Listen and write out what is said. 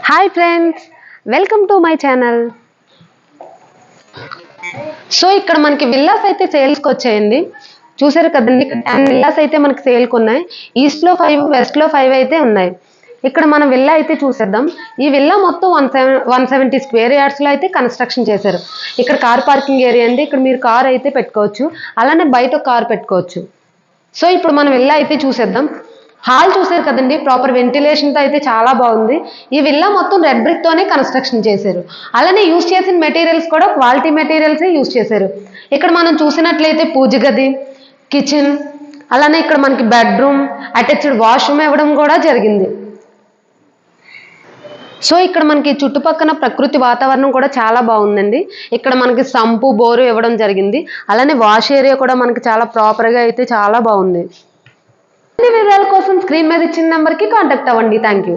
Hi friends, welcome to my channel. So ఇక్కడ మనకి villas అయితే సేల్స్కి వచ్చాయండి. చూసారు కదండి, 10 విల్లాస్ అయితే మనకి సేల్కి ఉన్నాయి. ఈస్ట్లో 5, వెస్ట్లో 5 అయితే ఉన్నాయి. ఇక్కడ మనం విల్లా అయితే చూసేద్దాం. ఈ విల్లా మొత్తం 170 స్క్వేర్ యార్డ్స్లో అయితే కన్స్ట్రక్షన్ చేశారు. ఇక్కడ కార్ పార్కింగ్ ఏరియా అండి. ఇక్కడ మీరు కార్ అయితే పెట్టుకోవచ్చు, అలానే బయట కార్ పెట్టుకోవచ్చు. సో ఇప్పుడు మనం విల్లా అయితే చూసేద్దాం. హాల్ చూసారు కదండి, ప్రాపర్ వెంటిలేషన్తో అయితే చాలా బాగుంది. ఈ విల్లా మొత్తం రెడ్ బ్రిక్తోనే కన్స్ట్రక్షన్ చేశారు. అలానే యూజ్ చేసిన మెటీరియల్స్ కూడా క్వాలిటీ మెటీరియల్సే యూజ్ చేశారు. ఇక్కడ మనం చూసినట్లయితే పూజ గది, కిచెన్, అలానే ఇక్కడ మనకి బెడ్రూమ్, అటాచ్డ్ వాష్రూమ్ ఇవ్వడం కూడా జరిగింది. సో ఇక్కడ మనకి చుట్టుపక్కల ప్రకృతి వాతావరణం కూడా చాలా బాగుందండి. ఇక్కడ మనకి సంపు, బోరు ఇవ్వడం జరిగింది. అలానే వాష్ ఏరియా కూడా మనకి చాలా ప్రాపర్గా అయితే చాలా బాగుంది. వివరాల కోసం స్క్రీన్ మీద ఇచ్చిన నెంబర్కి కాంటాక్ట్ అవ్వండి. Thank you.